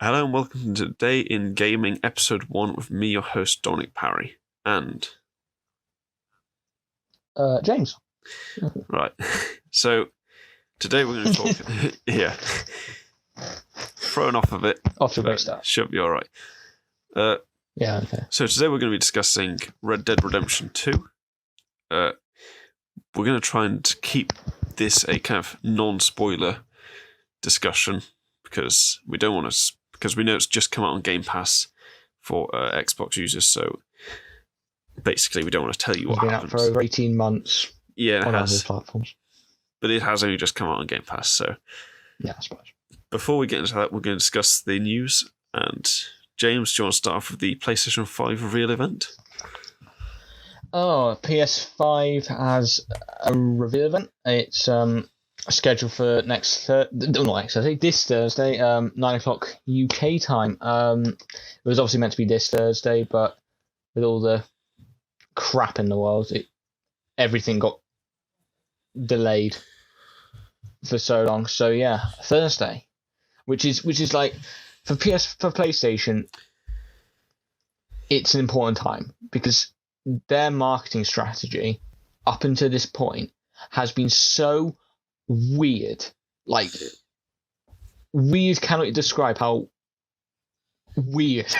Hello and welcome to Today in Gaming, Episode 1 with me, your host, Dominic Parry. And... James. Right. So, today we're going to talk... yeah. Thrown off of it. Off to a great start. Should be alright. Yeah, okay. So today we're going to be discussing Red Dead Redemption 2. We're going to try and keep this a kind of non-spoiler discussion because we don't want to... Because we know it's just come out on Game Pass for Xbox users, so basically we don't want to tell you what happens. It's been out for over 18 months on other platforms. But it has only just come out on Game Pass, so... Yeah, I suppose. Before we get into that, we're going to discuss the news, and James, do you want to start off with the PlayStation 5 reveal event? Oh, PS5 has a reveal event. It's scheduled for this Thursday, 9:00 UK time. It was obviously meant to be this Thursday, but with all the crap in the world, everything got delayed for so long. So yeah, Thursday, which is like for PlayStation, it's an important time because their marketing strategy up until this point has been so weird. Like, weird cannot describe how weird.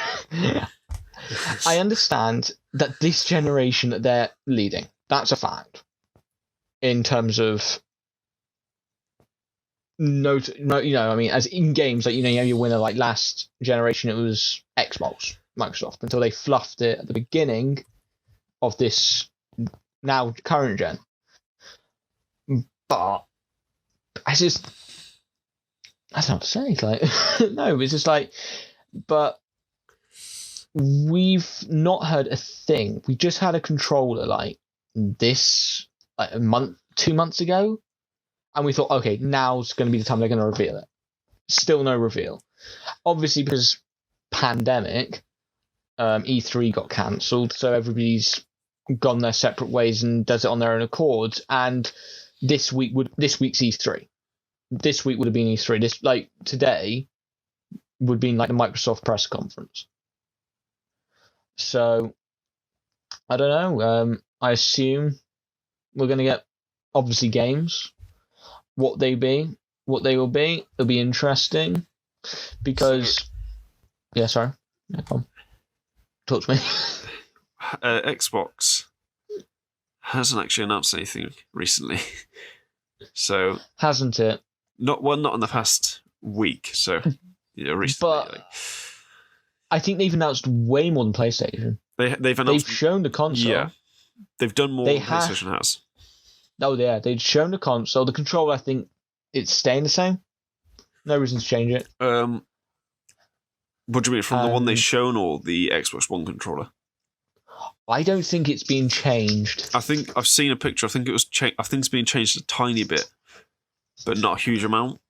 I understand that this generation that they're leading, that's a fact. In terms of as in games, like, you have your winner. Like last generation, it was Microsoft, until they fluffed it at the beginning of this now current gen. But I don't know what to say. Like, no, it's just like, but we've not heard a thing. We just had a controller like this, like 2 months ago, and we thought, okay, now's going to be the time they're going to reveal it. Still no reveal. Obviously, because pandemic, E3 got cancelled, so everybody's gone their separate ways and does it on their own accord. And this week's E3. This week would have been E3. Today would have been like the Microsoft press conference. So I don't know. I assume we're going to get obviously games. What they will be, it'll be interesting because. Yeah, sorry. Yeah, come on. Talk to me. Xbox hasn't actually announced anything recently, so hasn't it? Not in the past week. So recently, but I think they've announced way more than PlayStation. They've shown the console. Yeah, they've done more than PlayStation has. Oh yeah, they've shown the console. The controller, I think it's staying the same. No reason to change it. What do you mean, from the one they've shown or the Xbox One controller? I don't think it's been changed. I think I've seen a picture. I think it was. I think it's been changed a tiny bit, but not a huge amount.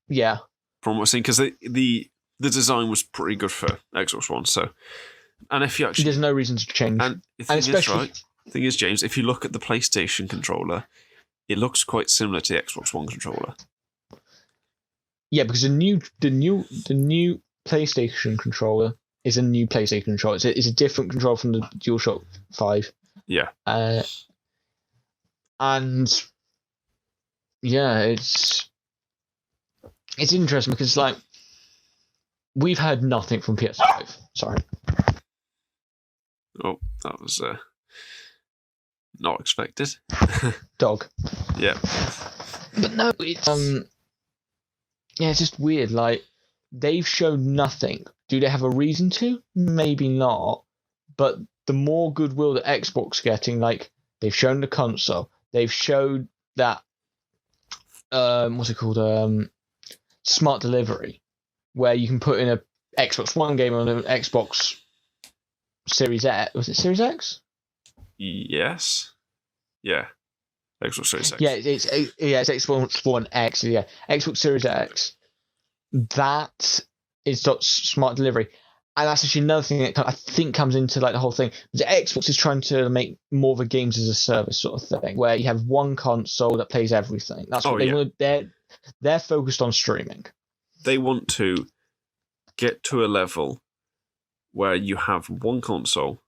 Yeah. From what I've seen, because the design was pretty good for Xbox One. So, and if you actually, there's no reason to change. And the thing is, James, if you look at the PlayStation controller, it looks quite similar to the Xbox One controller. Yeah, because the new PlayStation controller is a new PlayStation controller. It's a different controller from the DualShock 5. Yeah. And yeah, it's interesting because like we've heard nothing from PS5. Sorry. Oh, that was not expected. Dog. Yeah. But no, it's it's just weird. Like, they've shown nothing. Do they have a reason to? Maybe not. But the more goodwill that Xbox getting, like, they've shown the console. They've showed that what's it called? Smart delivery, where you can put in a Xbox One game on an Xbox Series X. Was it Series X? Yes. Yeah. Xbox Series X. Yeah, it's Xbox One X. Yeah, Xbox Series X. That is got smart delivery, and that's actually another thing that I think comes into like the whole thing. The Xbox is trying to make more of a games as a service sort of thing, where you have one console that plays everything. That's what they want. They're focused on streaming. They want to get to a level where you have one console,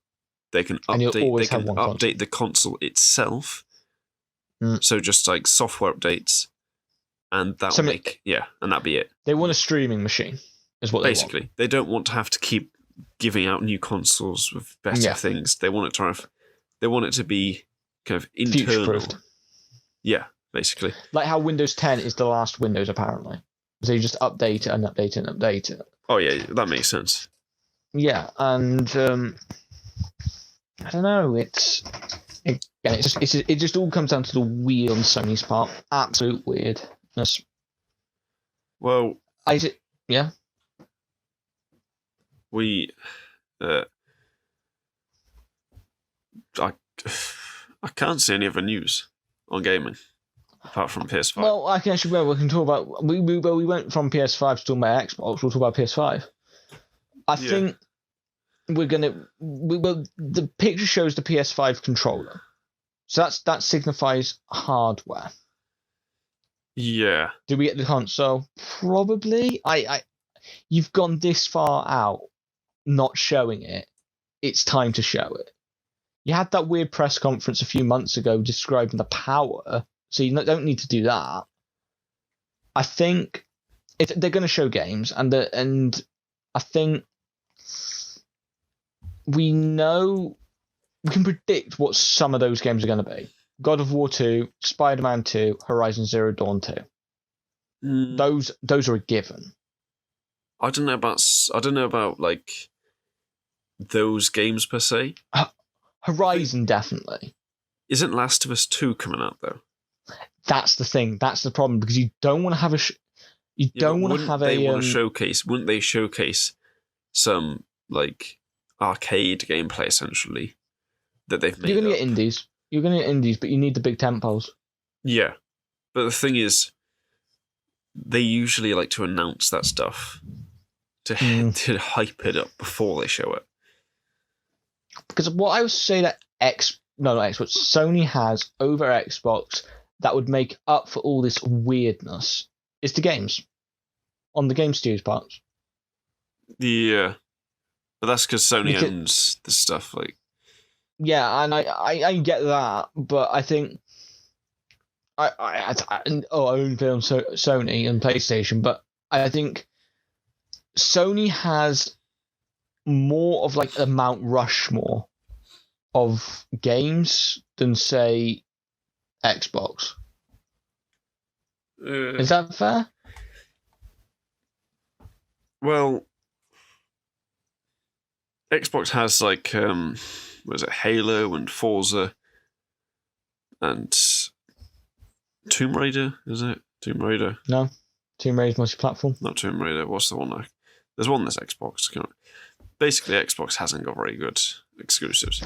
they can And you'll update. They always can have one console. update the console itself. So just like software updates, and that'll and that'd be it. They want a streaming machine, is what Basically, they want. they don't want to have to keep giving out new consoles with better things. They want it to be kind of internal. Future-proofed. Yeah, basically. Like how Windows 10 is the last Windows, apparently. So you just update it and update it and update it. Oh yeah, that makes sense. Yeah, and I don't know. It just all comes down to the weird on Sony's part. Absolute weirdness. Well, yeah. We, I can't see any other news on gaming apart from PS5. Well, I can actually. We can talk about. We went from PS5 to talking about Xbox. We'll talk about PS5. I think we're gonna. The picture shows the PS5 controller, so that signifies hardware. Yeah. Do we get the console? Probably. You've gone this far out, not showing it. It's time to show it. You had that weird press conference a few months ago describing the power, so you don't need to do that. I think if they're going to show games, and I think we can predict what some of those games are going to be. God of War 2, Spider-Man 2, Horizon Zero Dawn 2. Those are a given. I don't know about like those games per se. Horizon definitely. Isn't Last of Us 2 coming out though? That's the thing. That's the problem, because you don't want to have showcase? Wouldn't they showcase some like arcade gameplay essentially that they've made? You're gonna get indies. You're gonna get indies, but you need the big tentpoles. Yeah, but the thing is, they usually like to announce that stuff to hype it up before they show it. Because what I would say that Sony has over Xbox that would make up for all this weirdness is the games on the Game Studios parts. Yeah, but that's because Sony owns the stuff. Like, yeah, and I get that, but I think I only play on Sony and PlayStation, but I think Sony has more of like a Mount Rushmore of games than say Xbox. Is that fair? Well, Xbox has like was it Halo and Forza and Tomb Raider? Is it Tomb Raider? No, Tomb Raider's multi-platform. Not Tomb Raider. What's the one? There's one that's Xbox. Basically, Xbox hasn't got very good exclusives.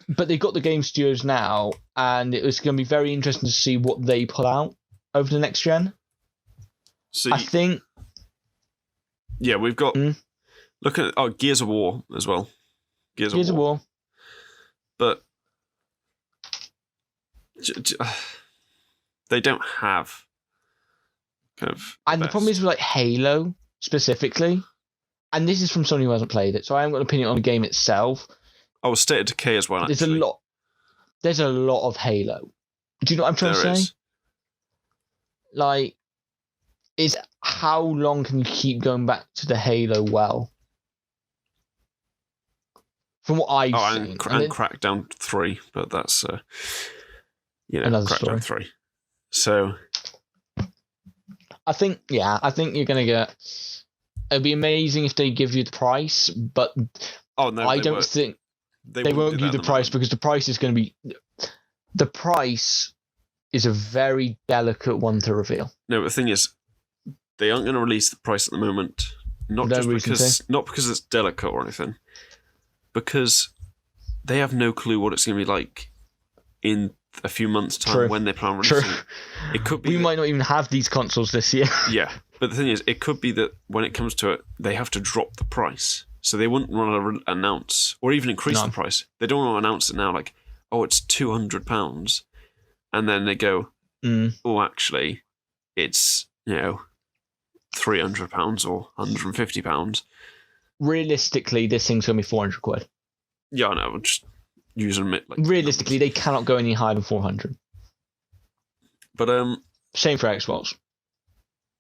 But they've got the Game Studios now, and it was going to be very interesting to see what they put out over the next gen. I think. Yeah, we've got. Look at Gears of War as well. Gears of War. But they don't have kind of. And the problem is with like Halo specifically, and this is from someone who hasn't played it, so I haven't got an opinion on the game itself. Oh, State of Decay as well. There's a lot of Halo. Do you know what I'm trying to say? Like, is how long can you keep going back to the Halo well? From what I've seen. And Crackdown 3, but that's another Crackdown story. 3. So I think you're gonna get. It'd be amazing if they give you the price, but I don't think they won't give you the price because the price is going to be. The price is a very delicate one to reveal. No, but the thing is, they aren't going to release the price at the moment. Not because it's delicate or anything, because they have no clue what it's going to be like in a few months' time when they plan on releasing it. It could be we might not even have these consoles this year. Yeah, but the thing is, it could be that when it comes to it, they have to drop the price. So they wouldn't want to announce or even increase the price. They don't want to announce it now, like, oh, it's £200, and then they go, oh, actually, it's £300 or £150. Realistically, this thing's going to be 400 quid. Yeah, I know. I'm just using it like Realistically, they cannot go any higher than 400. But Same for Xbox.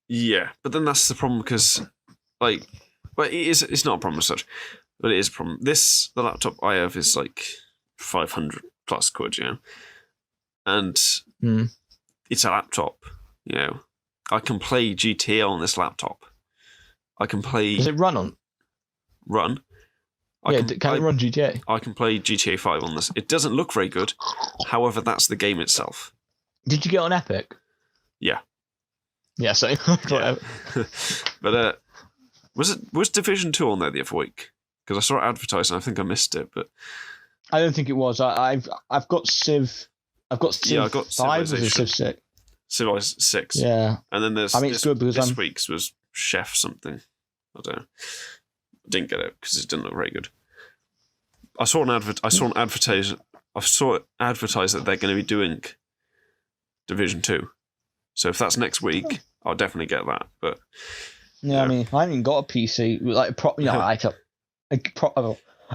yeah. But then that's the problem because, like, well, it's not a problem as such, but it is a problem. The laptop I have is like 500 plus quid, you know, and it's a laptop, you know. I can play GTA on this laptop. I can play. Does it run on? Run. Can it run GTA? I can play GTA 5 on this. It doesn't look very good. However, that's the game itself. Did you get on Epic? Yeah. Yeah, same. Yeah. But was Division 2 on there the other week? Because I saw it advertised and I think I missed it. But I don't think it was. I've got Civ. I've got Civ. Yeah, I got 5 or Civilization. Civ 6. Civilization 6. Yeah. And then there's it's good because this week's was Chef something. I don't know. I didn't get it because it didn't look very good. I saw it advertised that they're going to be doing Division 2. So if that's next week, I'll definitely get that. But yeah, I mean, I haven't even got a PC like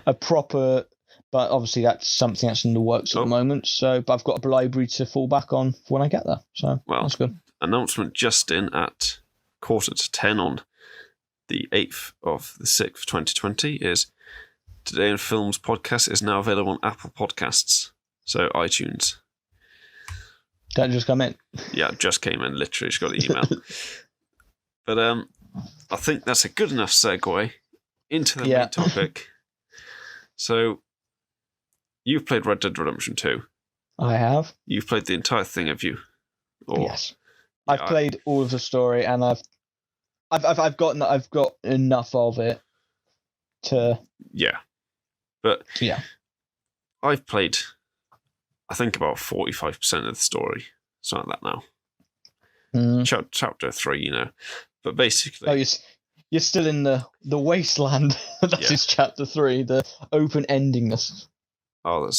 a proper. But obviously, that's something that's in the works at the moment. So, but I've got a library to fall back on for when I get there. So that's good. Announcement just in at 9:45 on the 8th of the 6th, 2020 is Today in Films podcast is now available on Apple Podcasts. So iTunes. That just come in. Yeah, it just came in. Literally, just got the email. But I think that's a good enough segue into the main topic. So, you've played Red Dead Redemption 2. I have. You've played the entire thing, have you? Yes. I've played all of the story, and I've got enough of it to. Yeah, but yeah, I've played, I think, about 45% of the story. Something like that now. Chapter 3, you know, but basically. Oh, you're still in the wasteland. That is chapter 3, the open endingness. Oh,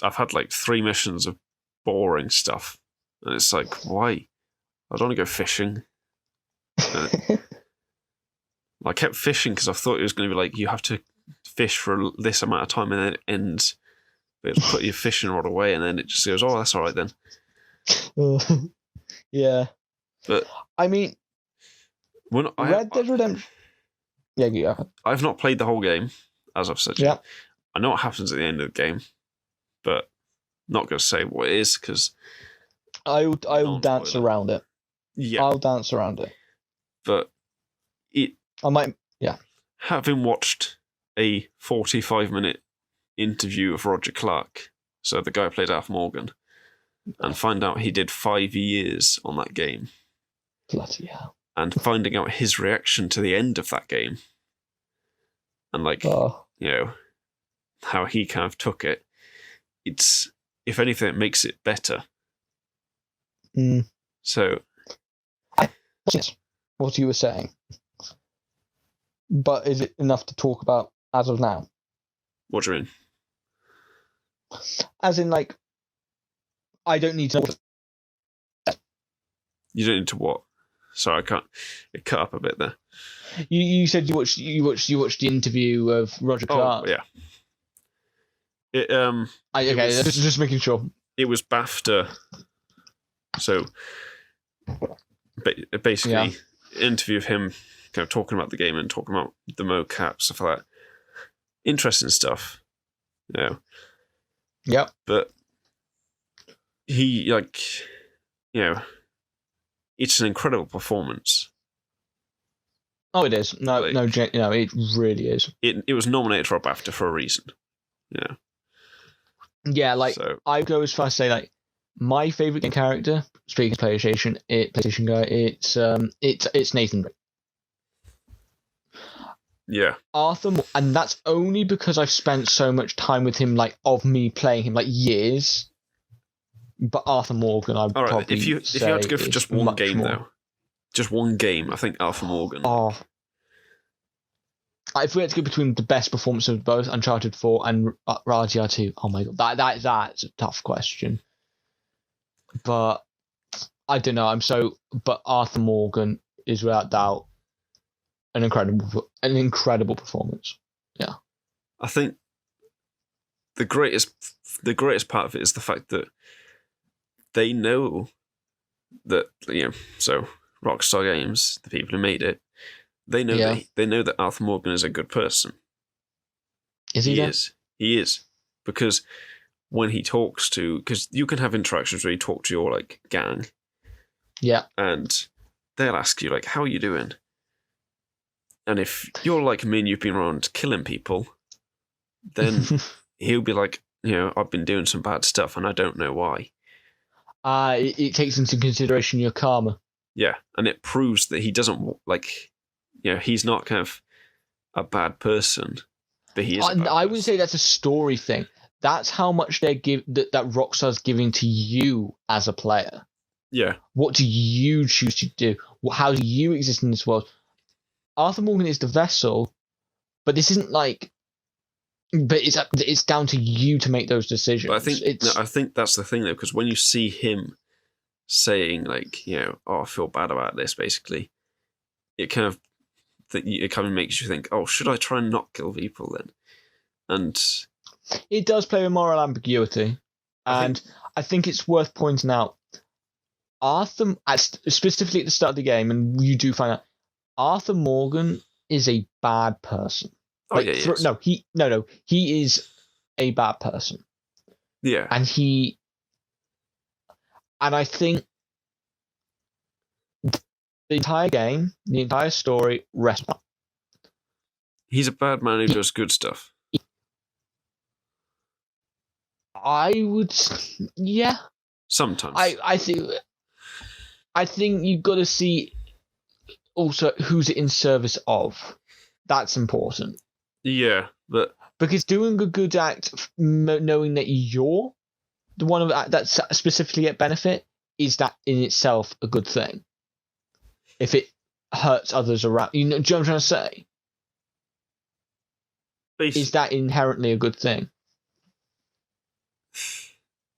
I've had like 3 missions of boring stuff, and it's like, why? I don't want to go fishing. I kept fishing because I thought it was going to be like you have to fish for this amount of time and then it ends. But it'll put your fishing rod away and then it just goes, oh, that's all right then. Yeah. But I mean, Red Dead Redemption. Yeah. I've not played the whole game, as I've said. Yeah. I know what happens at the end of the game, but I'm not going to say what it is because I will dance around it. Yeah. I'll dance around it. But I might, yeah. Having watched a 45-minute interview of Roger Clark, so the guy who played Alf Morgan, and find out he did 5 years on that game. Bloody hell. And finding out his reaction to the end of that game. And you know, how he kind of took it. It's, if anything, it makes it better. So. What you were saying. But is it enough to talk about as of now? What do you mean? As in, like, I don't need to know. You don't need to what? Sorry, I can't. It cut up a bit there. You said you watched the interview of Roger Clark. Oh yeah. It just making sure. It was BAFTA. So basically, interview of him kind of talking about the game and talking about the mocap, stuff like that. Interesting stuff, you know. Yep. But he, like, you know, it's an incredible performance. Oh, it is. No, it really is. It was nominated for a BAFTA for a reason. Yeah. Yeah, like, so. I go as far as to say, like, my favourite game character, speaking of PlayStation guy, it's Nathan Drake. Yeah. Arthur, and that's only because I've spent so much time with him, like, of me playing him, like, years. But Arthur Morgan, I'd probably if you had to go for just one game, though, just one game, I think Arthur Morgan. Oh. If we had to go between the best performance of both Uncharted 4 and RDR 2, oh my god, that's a tough question. But I don't know. But Arthur Morgan is without doubt an incredible performance. Yeah, I think the greatest part of it is the fact that they know that, so Rockstar Games, the people who made it, they know that Arthur Morgan is a good person. Is he? He is, because when he talks to, because you can have interactions where you talk to your like gang, and they'll ask you like, "How are you doing?" And if you're like me and you've been around killing people, then he'll be like, I've been doing some bad stuff and I don't know why. It takes into consideration your karma. Yeah, and it proves that he doesn't he's not kind of a bad person, but he is. I wouldn't say that's a story thing. That's how much they give that Rockstar's giving to you as a player. Yeah. What do you choose to do? How do you exist in this world? Arthur Morgan is the vessel, but this isn't like. But it's down to you to make those decisions. But I think that's the thing though, because when you see him saying like, I feel bad about this, basically, it kind of makes you think, oh, should I try and not kill people then? And it does play with moral ambiguity, and I think it's worth pointing out. Arthur, specifically at the start of the game, and you do find out Arthur Morgan is a bad person. Oh, yeah, he is a bad person. Yeah. And I think the entire game, the entire story rests on. He's a bad man who does good stuff. I would, yeah. Sometimes. I think you've got to see also who's it in service of. That's important. Yeah, but because doing a good act, knowing that you're the one that's specifically at benefit, is that in itself a good thing? If it hurts others around, do you know what I'm trying to say? Is that inherently a good thing?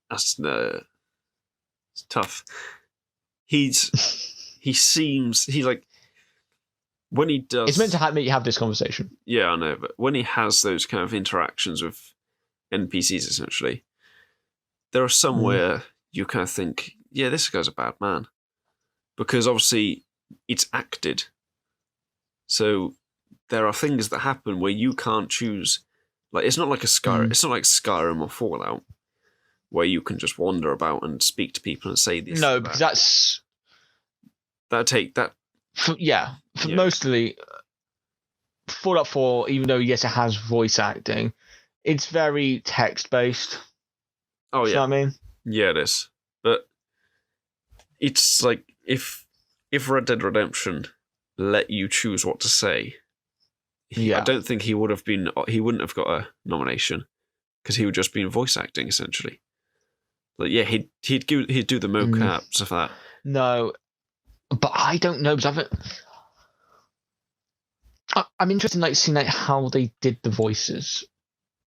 That's it's tough. He seems like. When he does... It's meant to make you have this conversation. Yeah, I know, but when he has those kind of interactions with NPCs, essentially, there are some where you kind of think, yeah, this guy's a bad man. Because obviously, it's acted. So there are things that happen where you can't choose. Like, it's not like it's not like Skyrim or Fallout, where you can just wander about and speak to people and say this. No, because that's... mostly Fallout 4, even though yes it has voice acting, it's very text based. Oh yeah, you know what I mean? Yeah, it is. But it's like if Red Dead Redemption let you choose what to say, I don't think he wouldn't have got a nomination because he would just be voice acting essentially. Like he'd do the mocap stuff like that. No, but I don't know because I'm interested in seeing how they did the voices.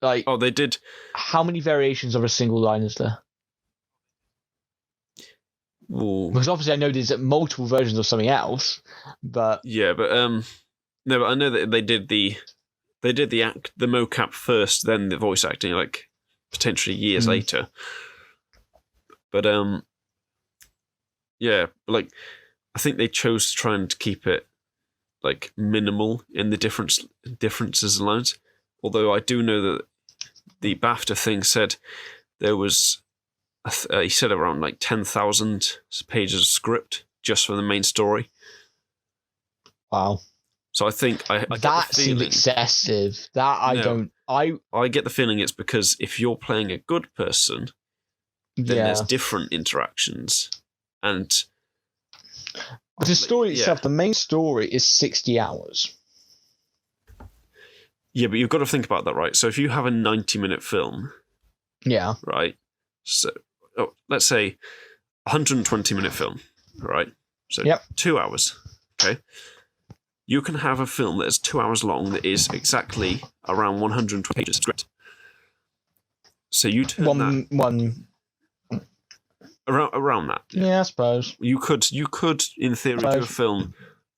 They did. How many variations of a single line is there? Ooh. Because obviously I know there's multiple versions of something else, but yeah, but no, but I know that they did the mocap first, then the voice acting, like potentially years later. But yeah, like I think they chose to try and keep it like minimal in the differences and lines. Although I do know that the BAFTA thing said there was, he said around like 10,000 pages of script just for the main story. Wow. So I think I that seems excessive. I get the feeling it's because if you're playing a good person, then there's different interactions and. The story itself, the main story is 60 hours. Yeah, but you've got to think about that, right? So if you have a 90-minute film... Yeah. Right? So, let's say 120-minute film, right? So 2 hours, okay? You can have a film that is 2 hours long that is exactly around 120 pages of script. So you turn around that. Yeah, I suppose. You could in theory, do a film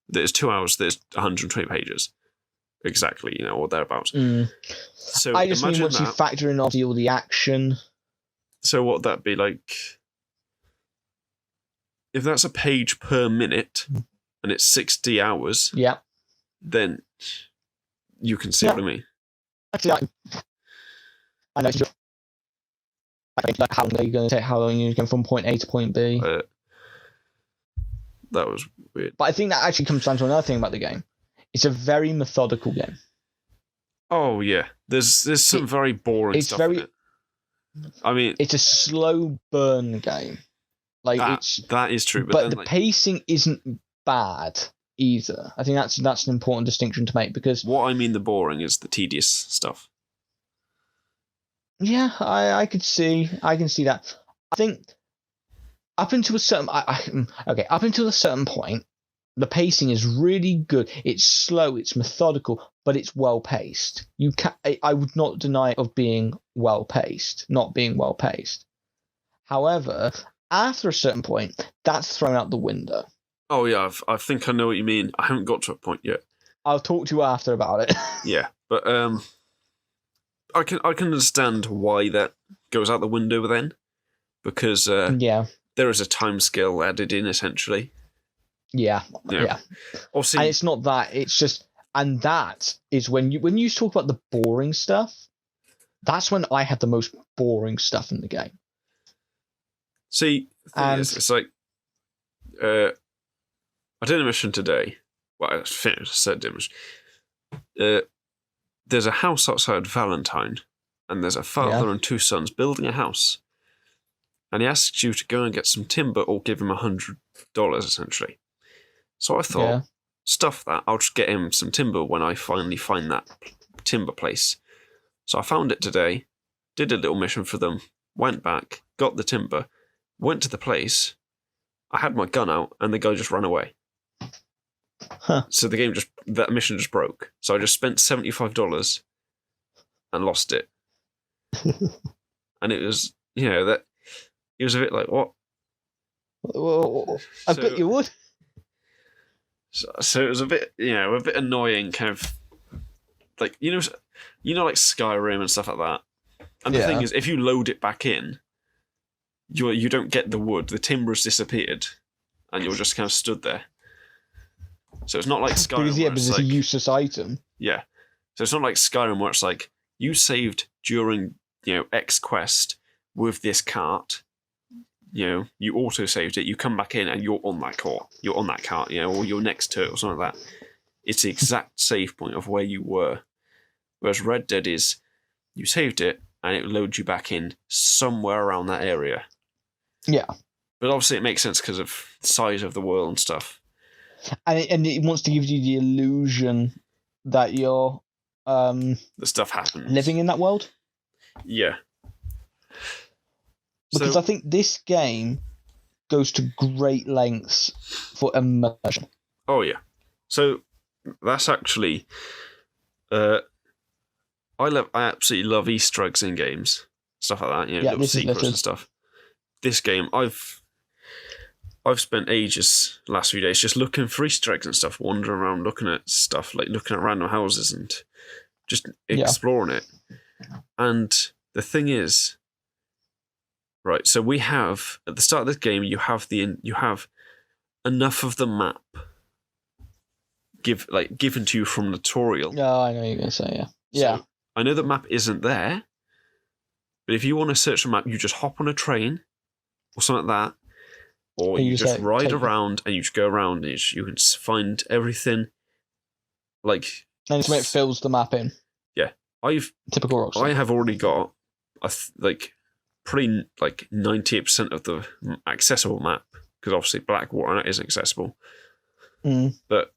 There's 2 hours. There's 120 pages, exactly, or thereabouts. So I just mean imagine once you that. factor in obviously all the action. So what that be like? If that's a page per minute, and it's 60 hours, Yeah. then you can see what I mean. Actually, I know. Like how long are you going to take? How long are you going from point A to point B? That was weird. But I think that actually comes down to another thing about the game. It's a very methodical game. Oh yeah, there's some very boring stuff in it. I mean, it's a slow burn game. Like that is true, but the pacing isn't bad either. I think that's an important distinction to make, because what I mean the boring is the tedious stuff. Yeah, I can see that. I think up until a certain up until a certain point, the pacing is really good. It's slow, it's methodical, but it's well paced. I would not deny it of being well paced, not being well paced. However, after a certain point, that's thrown out the window. Oh yeah, I think I know what you mean. I haven't got to a point yet. I'll talk to you after about it. Yeah, but I can understand why that goes out the window then, because there is a time scale added in essentially. Yeah. Obviously, and it's not that. It's just, and that is when you talk about the boring stuff. That's when I had the most boring stuff in the game. See, it's like I did a mission today. Well, I finished. I said a mission. There's a house outside Valentine, and there's a father and 2 sons building a house. And he asks you to go and get some timber or give him $100, essentially. So I thought, stuff that, I'll just get him some timber when I finally find that timber place. So I found it today, did a little mission for them, went back, got the timber, went to the place, I had my gun out, and the guy just ran away. Huh. So that mission just broke. So I just spent $75 and lost it. And it was, that it was a bit like, what? Well, I bet you would. So it was a bit, a bit annoying, kind of like, like Skyrim and stuff like that. And the thing is, if you load it back in, you don't get the wood. The timber has disappeared, and you're just kind of stood there. So it's not like Skyrim. Because it's a useless item. Yeah. So it's not like Skyrim where it's like you saved during X quest with this cart. You auto saved it. You come back in and you're on that cart. You're on that cart. Or you're next to it or something like that. It's the exact save point of where you were. Whereas Red Dead is you saved it and it loads you back in somewhere around that area. Yeah. But obviously it makes sense because of the size of the world and stuff. And it wants to give you the illusion that you're the stuff happens living in that world. Yeah. Because I think this game goes to great lengths for immersion. Oh yeah. So that's actually I absolutely love Easter eggs in games. Stuff like that, little secrets and stuff. This game I've spent ages the last few days just looking for Easter eggs and stuff, wandering around looking at stuff, like looking at random houses and just exploring it. And the thing is, right, so we have, at the start of this game, you have enough of the map given to you from the tutorial. Oh, I know what you're going to say, yeah. So, I know the map isn't there, but if you want to search the map, you just hop on a train or something like that, or you just ride around and you just go around and you can find everything. And it's when it fills the map in. Yeah. Typical Rockstar. I have already got pretty 98% of the accessible map, because obviously Blackwater isn't accessible. But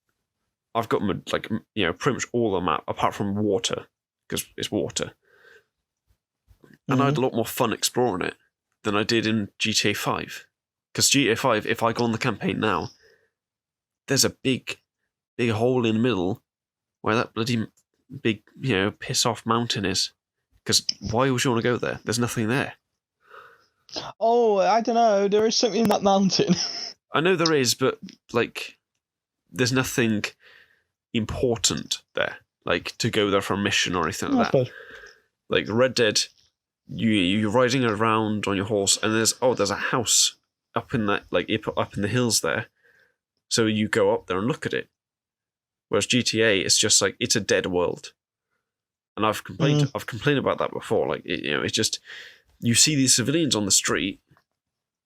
I've got pretty much all the map apart from water, because it's water. And I had a lot more fun exploring it than I did in GTA 5. Because GTA 5, if I go on the campaign now, there's a big hole in the middle where that bloody big, piss off mountain is. Because why would you want to go there? There's nothing there. Oh, I don't know. There is something in that mountain. I know there is, but there's nothing important there, like to go there for a mission or anything like that. Like Red Dead, you're riding around on your horse, and there's a house up in that, like up in the hills there, so you go up there and look at it. Whereas GTA, it's just like it's a dead world, and I've complained about that before. Like it's just you see these civilians on the street,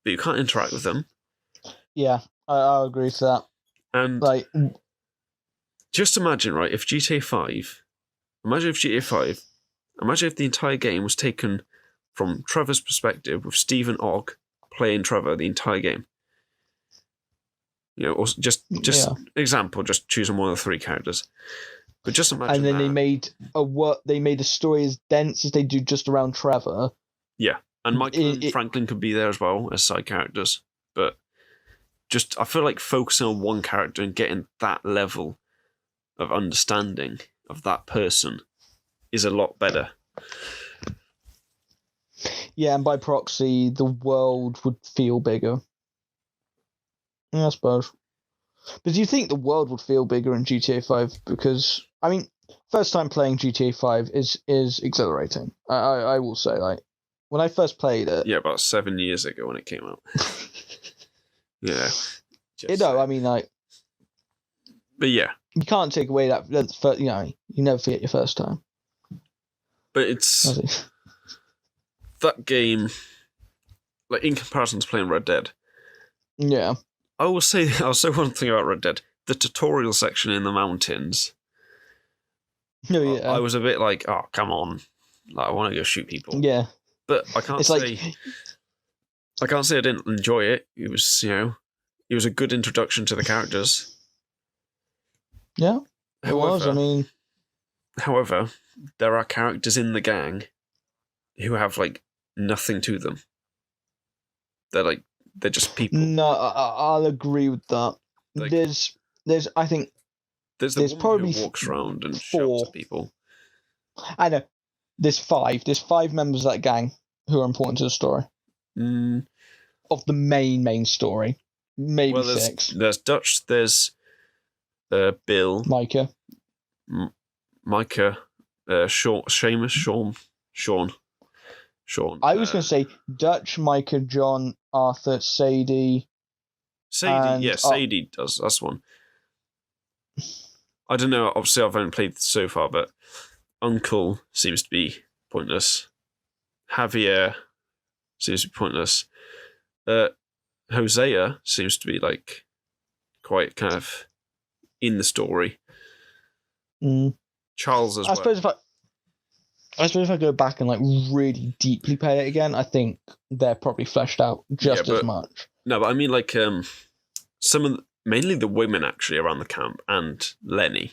but you can't interact with them. Yeah, I agree with that. And like, just imagine, right? If GTA 5, imagine if the entire game was taken from Trevor's perspective, with Stephen Ogg playing Trevor the entire game. Or just example, just choosing one of the three characters. But just imagine. And then they made a story as dense as they do just around Trevor. Yeah, and Michael and Franklin could be there as well as side characters. But just, I feel like focusing on one character and getting that level of understanding of that person is a lot better. Yeah, and by proxy, the world would feel bigger. Yeah, I suppose. But do you think the world would feel bigger in GTA 5? Because, I mean, first time playing GTA 5 is exhilarating. I will say, like, when I first played it... Yeah, about 7 years ago when it came out. Yeah. I mean, like... But yeah. You can't take away that first, you never forget your first time. But it's... that game, like, in comparison to playing Red Dead... Yeah. I'll say one thing about Red Dead. The tutorial section in the mountains. No, yeah. I was a bit like, oh, come on. Like, I want to go shoot people. Yeah. But I can't say I didn't enjoy it. It was, it was a good introduction to the characters. Yeah. However, there are characters in the gang who have, like, nothing to them. They're just people. No, I'll agree with that. Like, there's I think there's probably who walks around and shouts at people. I know. There's five members of that gang who are important to the story. Of the main story. Maybe six. There's Dutch, there's Bill. Micah. Micah. Seamus. Sean. I was going to say Dutch, Micah, John, Arthur, Sadie. Sadie does. That's one. I don't know. Obviously, I've only played so far, but Uncle seems to be pointless. Javier seems to be pointless. Hosea seems to be, like, quite kind of in the story. Charles as well. I suppose if I go back and, like, really deeply play it again, I think they're probably fleshed out just as much. No, but I mean, like, mainly the women actually around the camp, and Lenny,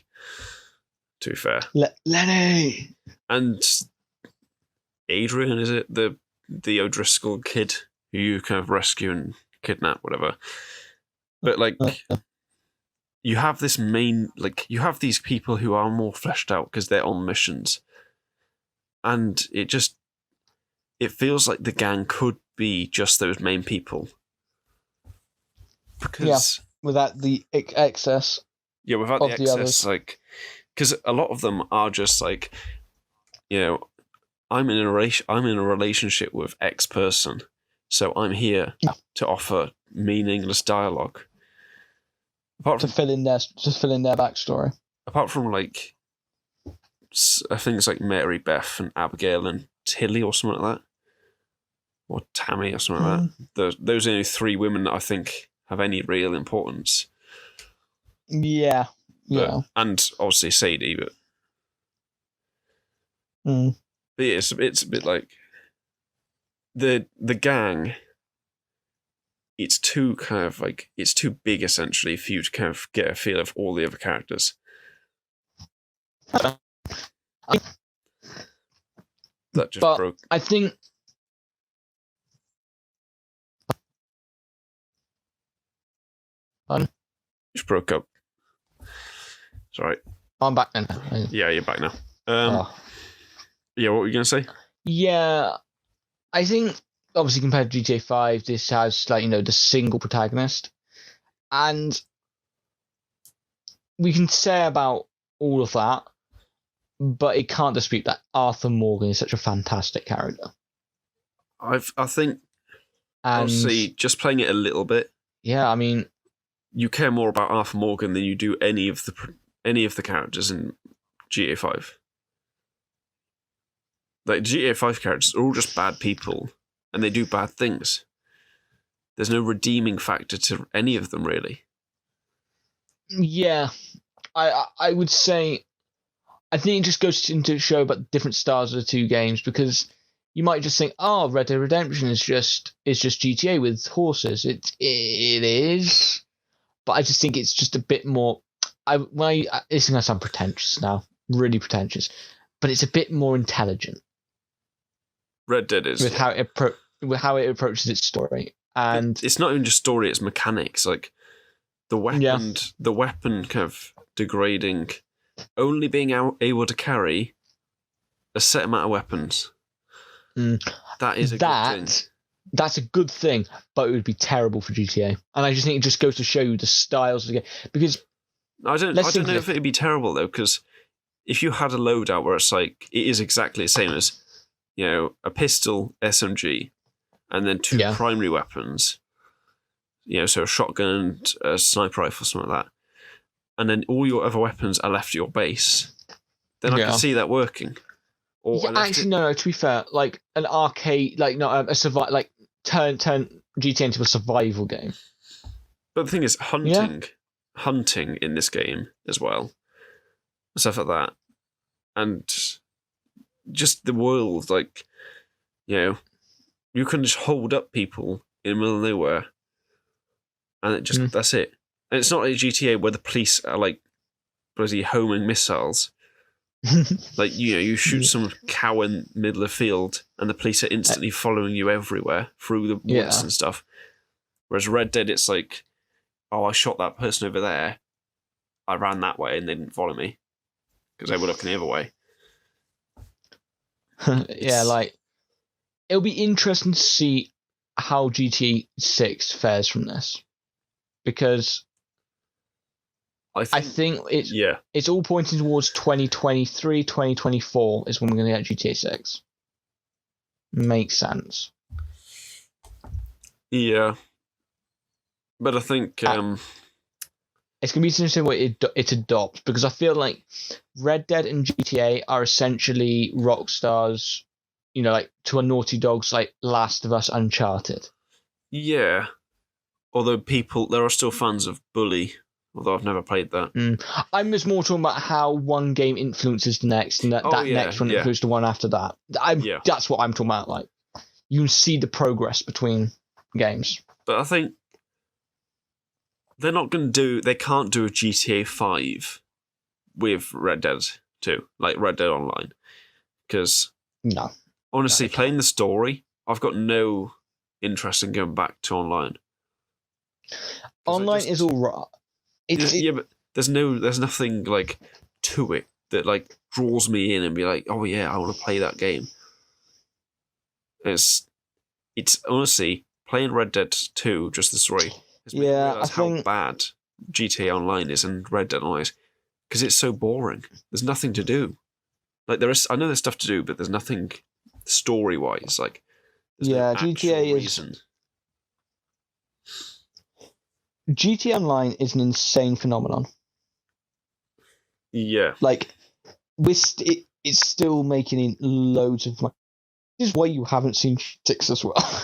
to be fair. Lenny! And Adrian, is it? The O'Driscoll kid who you kind of rescue and kidnap, whatever. But, like, you have this you have these people who are more fleshed out because they're on missions. And it feels like the gang could be just those main people. Because without the excess. Yeah, without the excess, like, because a lot of them are just like, I'm in a relationship with X person, so I'm here to offer meaningless dialogue. To fill in their backstory. Apart from, like, I think it's like Mary Beth and Abigail and Tilly or something like that. Or Tammy or something like that. Those are only three women that I think have any real importance. Yeah. And obviously Sadie, but... But yeah, it's a bit like... The gang... It's too kind of like... It's too big, essentially, for you to kind of get a feel of all the other characters. That just broke. I think... Just broke up. It's alright. I'm back now. Yeah, you're back now. Yeah, what were you going to say? Yeah, I think, obviously, compared to GTA 5, this has, like, the single protagonist. And we can say about all of that, but it can't dispute that Arthur Morgan is such a fantastic character. I think, And honestly, just playing it a little bit, yeah, I mean, you care more about Arthur Morgan than you do any of the characters in GTA 5. Like, GTA 5 characters are all just bad people, and they do bad things. There's no redeeming factor to any of them, really. yeah, I would say, I think it just goes into show about different styles of the two games, because you might just think, oh, Red Dead Redemption is just GTA with horses. It is, but I just think it's just a bit more. It's gonna sound pretentious now, really pretentious, but it's a bit more intelligent. Red Dead is with how it approaches its story, and it's not even just story; it's mechanics. Like the weapon kind of degrading, only being able to carry a set amount of weapons. That is a good thing. That's a good thing, but it would be terrible for GTA. And I just think it just goes to show you the styles of the game. Because I don't know if it'd be terrible though, because if you had a loadout where it's like it is exactly the same as, you know, a pistol, SMG, and then two primary weapons, you know, so a shotgun and a sniper rifle, something like that, and then all your other weapons are left at your base, then I can see that working. Or no. To be fair, like an arcade, like not a turn GTA into a survival game. But the thing is, hunting in this game as well, stuff like that, and just the world, like, you know, you can just hold up people in the middle of nowhere, and it just that's it. And it's not like GTA where the police are like bloody homing missiles. Like, you know, you shoot some cow in the middle of the field and the police are instantly following you everywhere through the woods and stuff. Whereas Red Dead, it's like, oh, I shot that person over there, I ran that way and they didn't follow me because they were looking the other way. Like, it'll be interesting to see how GTA 6 fares from this, because I think it's all pointing towards 2023, 2024 is when we're going to get GTA 6. Makes sense. Yeah. But I think... it's going to be interesting what it adopts, because I feel like Red Dead and GTA are essentially Rockstar's, you know, like to a Naughty Dog's like Last of Us Uncharted. Yeah. Although there are still fans of Bully, although I've never played that. I'm just more talking about how one game influences the next, and that next one influences the one after that. That's what I'm talking about. Like, you can see the progress between games. But I think they can't do a GTA 5 with Red Dead 2, like Red Dead Online. Because, honestly, playing the story, I've got no interest in going back to online. Online is all right. But there's nothing like to it that like draws me in and be like, oh yeah, I want to play that game. It's honestly playing Red Dead 2, just the story, has made me realise how bad GTA Online is and Red Dead Online is, because it's so boring. There's nothing to do. Like I know there's stuff to do, but there's nothing story wise. Like no GTA reason. GTA Online is an insane phenomenon. Yeah. Like, it's still making in loads of money. This is why you haven't seen 6 as well.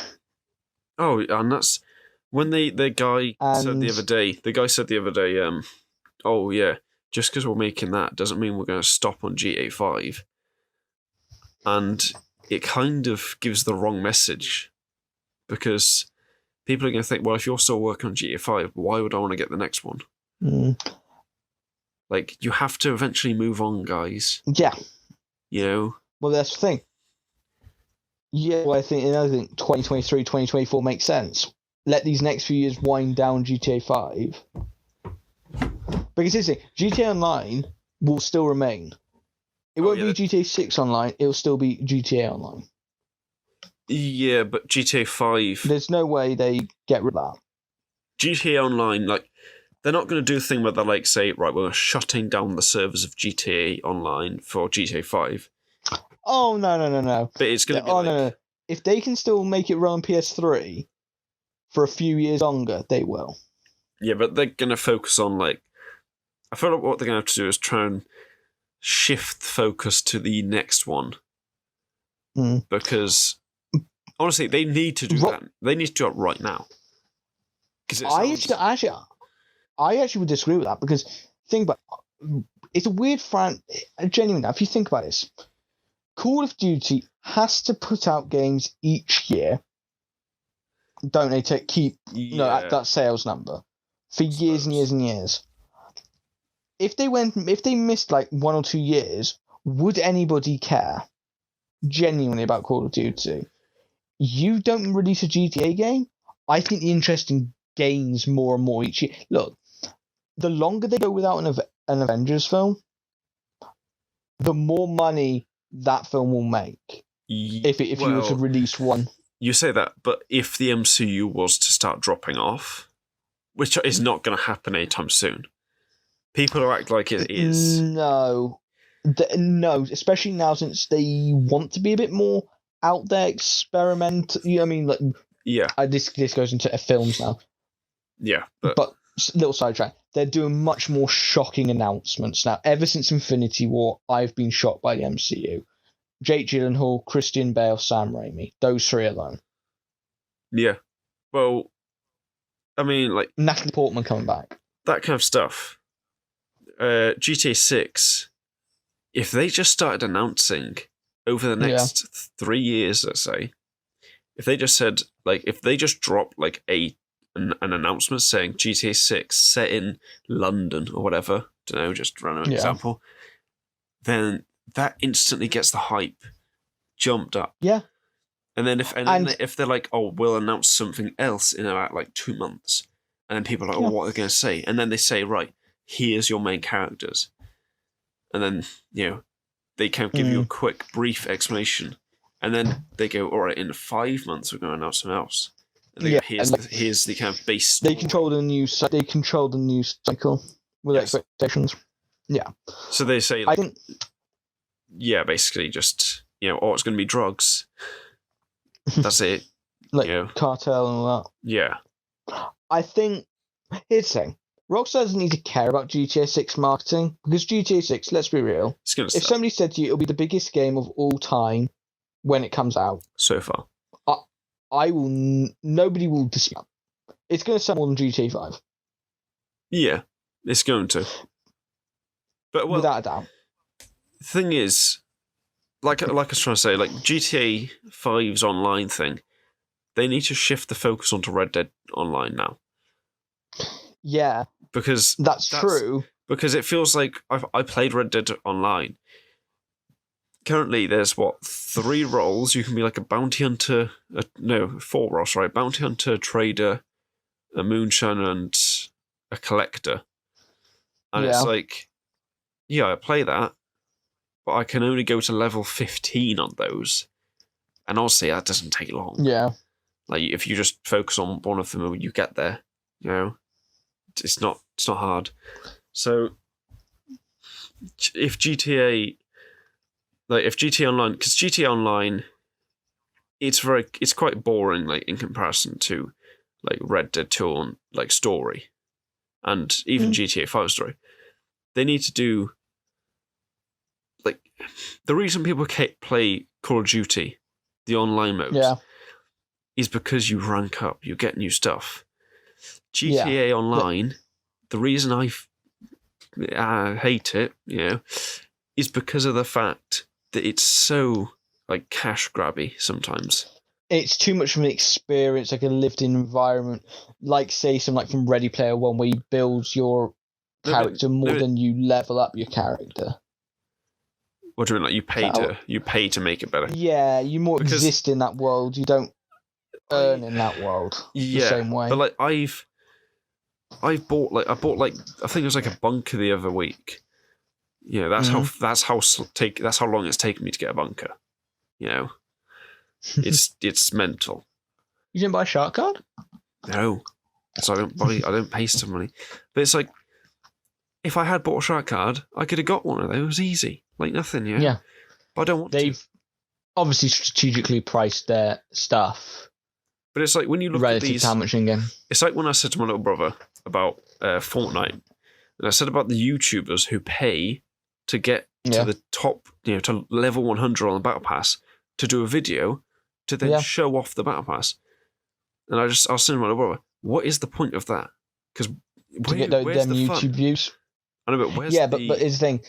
Oh, and that's when the guy said the other day, oh yeah, just because we're making that doesn't mean we're going to stop on GTA 5. And it kind of gives the wrong message, because people are going to think, well, if you're still working on GTA 5, why would I want to get the next one? Like, you have to eventually move on, guys. Yeah. You know? Well, that's the thing. Yeah, well, I think 2023, 2024 makes sense. Let these next few years wind down GTA 5. Because seriously, GTA Online will still remain. It won't be GTA 6 Online, it'll still be GTA Online. Yeah, but GTA 5... There's no way they get rid of that. GTA Online, like, they're not going to do a thing where they're like, say, right, we're shutting down the servers of GTA Online for GTA 5. Oh, no. But it's going to be no. If they can still make it run on PS3 for a few years longer, they will. Yeah, but they're going to focus on, like... I feel like what they're going to have to do is try and shift focus to the next one. Because, honestly, they need to do that. They need to do it right now. I actually would disagree with that, because think about it, it's a weird genuinely, if you think about this, Call of Duty has to put out games each year, don't they, to keep that sales number for years and years and years. If they missed like 1 or 2 years, would anybody care genuinely about Call of Duty? You don't release a GTA game, I think the interest gains more and more each year. Look, the longer they go without an Avengers film, the more money that film will make. If you were to release one. You say that, but if the MCU was to start dropping off, which is not going to happen anytime soon, people are acting like it is. No, especially now, since they want to be a bit more out there, experiment. You know what I mean? Like, yeah. This goes into films now. Yeah, but little sidetrack. They're doing much more shocking announcements now. Ever since Infinity War, I've been shocked by the MCU. Jake Gyllenhaal, Christian Bale, Sam Raimi. Those three alone. Yeah. Well, I mean, like... Natalie Portman coming back. That kind of stuff. GTA 6, if they just started announcing over the next 3 years, let's say, if they just said, like, if they just dropped, like, an announcement saying GTA 6 set in London or whatever, don't know, just random example, then that instantly gets the hype jumped up. Yeah. And then if they're like, oh, we'll announce something else in about like 2 months, and then people are like, oh, what are they going to say? And then they say, right, here's your main characters. And then, they kind of give you a quick, brief explanation. And then they go, all right, in 5 months, we're going to announce something else. And they go, here's the kind of base story. They control the news cycle with expectations. Yeah. So they say, like, basically just, oh, it's going to be drugs. That's it. Like cartel and all that. Yeah. I think, here's the thing. Rockstar doesn't need to care about GTA 6 marketing, because GTA 6, let's be real, if somebody said to you it'll be the biggest game of all time when it comes out, so far, nobody will dispute. It's going to sell more than GTA 5. Yeah, it's going to. But without a doubt. The thing is, like I was trying to say, like GTA 5's online thing, they need to shift the focus onto Red Dead Online now. Yeah, because that's true. Because it feels like I played Red Dead Online. Currently, there's 3 roles. You can be like a bounty hunter. 4 roles, right? Bounty hunter, trader, a moonshiner, and a collector. And it's like, I play that, but I can only go to level 15 on those. And honestly, that doesn't take long. Yeah. Like, if you just focus on one of them when you get there, it's not hard. So, if GTA Online, because GTA Online, it's quite boring, like, in comparison to, like, Red Dead 2 on, like, story, and even GTA 5 story. They need to do, like, the reason people play Call of Duty, the online modes, is because you rank up, you get new stuff. GTA Online, the reason I hate it, is because of the fact that it's so, like, cash grabby sometimes. It's too much of an experience, like a lived-in environment, like, say, something like from Ready Player One, where you build your character more than you level up your character. What do you mean? Like, you pay to make it better? Yeah, you more exist in that world. You don't earn in that world the same way. But, like, I bought I think it was like a bunker the other week. That's how long it's taken me to get a bunker. It's mental. You didn't buy a shark card? No. so I don't pay some money. But it's like, if I had bought a shark card, I could have got one of those easy, like nothing. Yeah. But I don't want to. They've obviously strategically priced their stuff. But it's like when you look relative at these, to how much in game. It's like when I said to my little brother about Fortnite, and I said about the YouTubers who pay to get to the top, to level 100 on the Battle Pass to do a video to then show off the Battle Pass. And I was saying to my little brother, what is the point of that? Because to get them YouTube views. I know, but where's but here's the thing.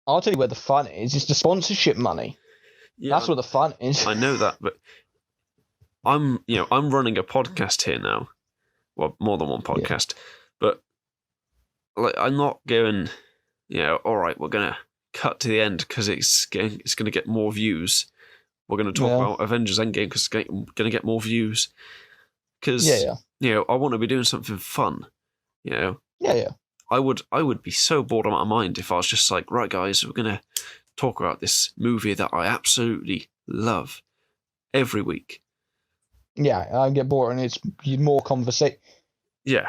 I'll tell you where the fun is. It's the sponsorship money. Yeah, that's what the fun is. I know that, but I'm running a podcast here now. Well, more than one podcast, but like I'm not going. All right, we're gonna cut to the end because it's gonna get more views. We're gonna talk about Avengers Endgame because it's gonna get more views. Because I want to be doing something fun. Yeah. I would be so bored out of my mind if I was just like, right, guys, we're gonna talk about this movie that I absolutely love every week. Yeah, I get bored, and it's more conversation. Yeah,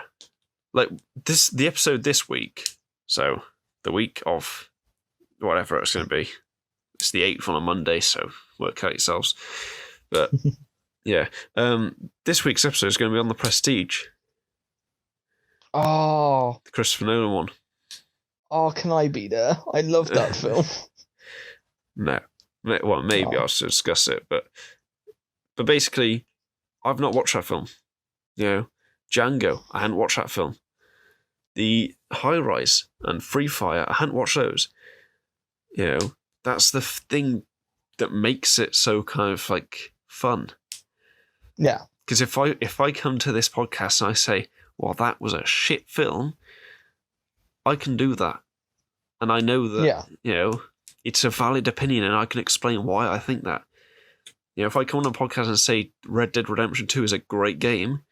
like the episode this week. So the week of whatever it's going to be. It's the 8th on a Monday, so work out yourselves. But yeah, this week's episode is going to be on The Prestige. Oh, the Christopher Nolan one. Oh, can I be there? I love that film. No, well, maybe I'll discuss it, but basically, I've not watched that film. Django, I hadn't watched that film. The High Rise and Free Fire, I hadn't watched those. That's the thing that makes it so kind of like fun. Yeah. Because if I come to this podcast and I say, well, that was a shit film, I can do that. And I know that, it's a valid opinion and I can explain why I think that. If I come on a podcast and say Red Dead Redemption 2 is a great game,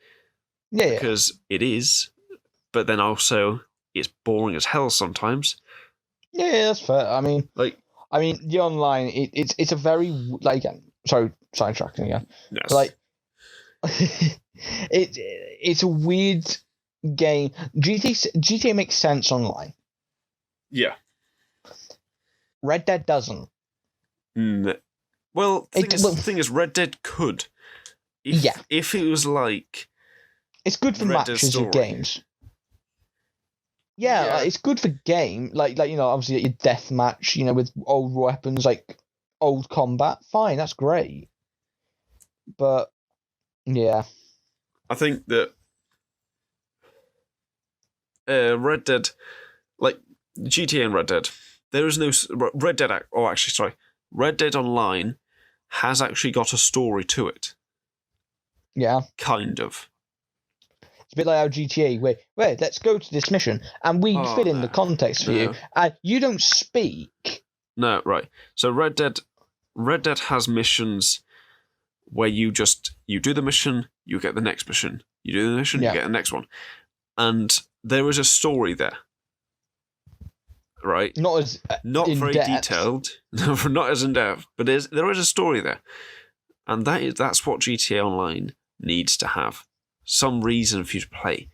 because it is, but then also it's boring as hell sometimes. Yeah, that's fair. I mean, the online, it's a very, sorry, sidetracking again. Yes. It's a weird game. GTA makes sense online. Yeah. Red Dead doesn't. Well, the thing is, Red Dead could. If it was like... It's good for matches of games. Yeah, it's good for game. Obviously your death match, with old weapons, like old combat. Fine, that's great. But, yeah. I think that Red Dead, like GTA and Red Dead, there is no... Red Dead Online has actually got a story to it. Yeah. Kind of. It's a bit like our GTA, where let's go to this mission, and we fill in the context for you, and you don't speak. No, right. So Red Dead has missions where you do the mission, you get the next mission. You do the mission, you get the next one. And there is a story there. Right? Not very detailed, not as in depth, but there is a story there, and that's what GTA Online needs to have. Some reason for you to play.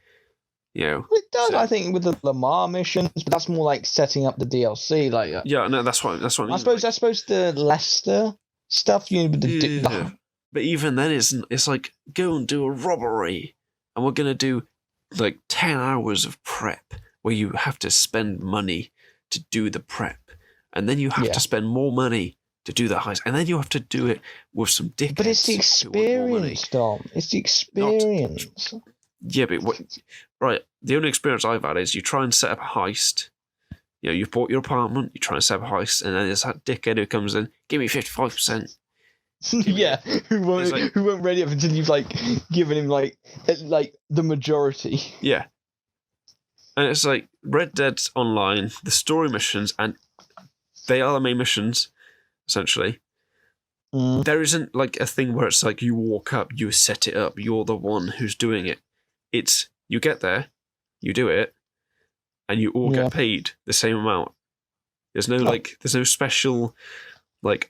It does, I think, with the Lamar missions, but that's more like setting up the DLC. That's what I mean. I suppose the Leicester stuff. But even then, it's like, go and do a robbery, and we're gonna do like 10 hours of prep where you have to spend money to do the prep, and then you have to spend more money to do that heist, and then you have to do it with some dickheads. But it's the experience, Dom. It's the experience. Right. The only experience I've had is you try and set up a heist. You've bought your apartment, you try and set up a heist, and then there's that dickhead who comes in, give me 55%. Who won't ready up until you've given him the majority. Yeah. And it's like Red Dead Online, the story missions, and they are the main missions, essentially. There isn't a thing where it's like you walk up, you set it up, you're the one who's doing it. It's you get there, you do it, and you all get paid the same amount. There's no there's no special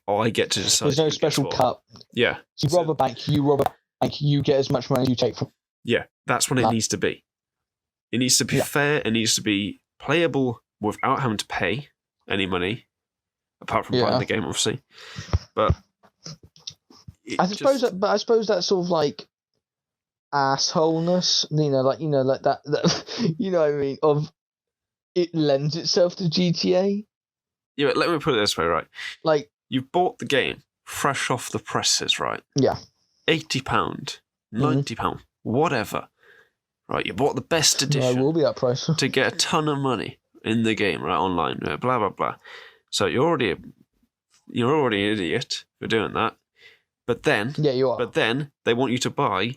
I get to decide. There's no special cut. Yeah. You rob a bank, you get as much money as you take from Yeah, that's what it needs to be. It needs to be fair. It needs to be playable without having to pay any money, apart from buying the game, obviously. But I suppose that's sort of like assholeness, like that you know what I mean, of it lends itself to GTA. Yeah, but let me put it this way, right? Like, you've bought the game fresh off the presses, right? Yeah. £80, £90, whatever. Right, you bought the best edition. It will be that price. To get a ton of money in the game, right, online, blah, blah, blah. So you're already an idiot for doing that. But then, you are. But then they want you to buy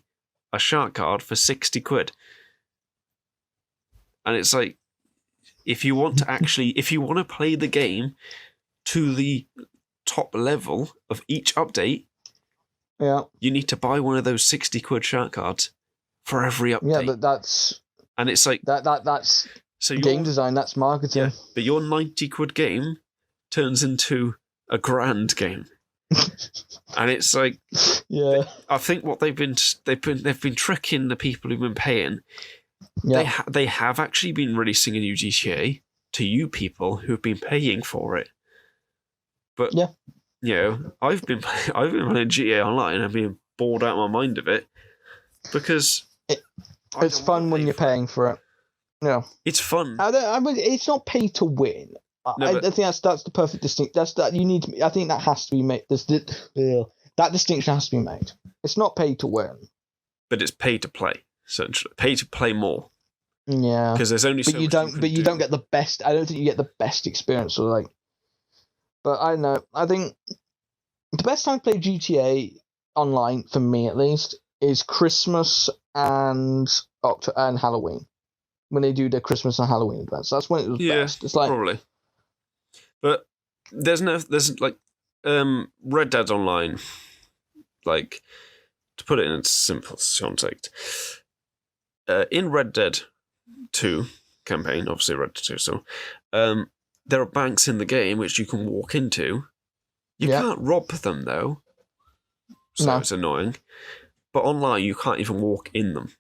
a shark card for 60 quid. And it's like, if you want to play the game to the top level of each update, you need to buy one of those 60 quid shark cards for every update. Yeah, but that's... And it's like... That's game design, that's marketing. Yeah, but your 90 quid game turns into a grand game. And it's like... Yeah. I think what they've been tricking the people who've been paying. Yeah. They have actually been releasing a new GTA to you people who've been paying for it. But I've been playing GTA Online and being bored out of my mind of it because it's fun when you're paying for it. Yeah, it's fun. It's not pay to win. I think that's the perfect distinction. I think that has to be made. That distinction has to be made. It's not pay to win, but it's pay to play. Essentially, pay to play more. Yeah, because there's only. But you don't. But you don't get the best. I don't think you get the best experience. Or like, but I know. I think the best time to play GTA Online for me, at least, is Christmas and Halloween. When they do their Christmas and Halloween events, that's when it was best. It's like probably. But there's like Red Dead Online, like to put it in its simple context. In Red Dead 2 campaign, obviously Red Dead 2, so there are banks in the game which you can walk into. You can't rob them though, so it's annoying. But online, you can't even walk in them.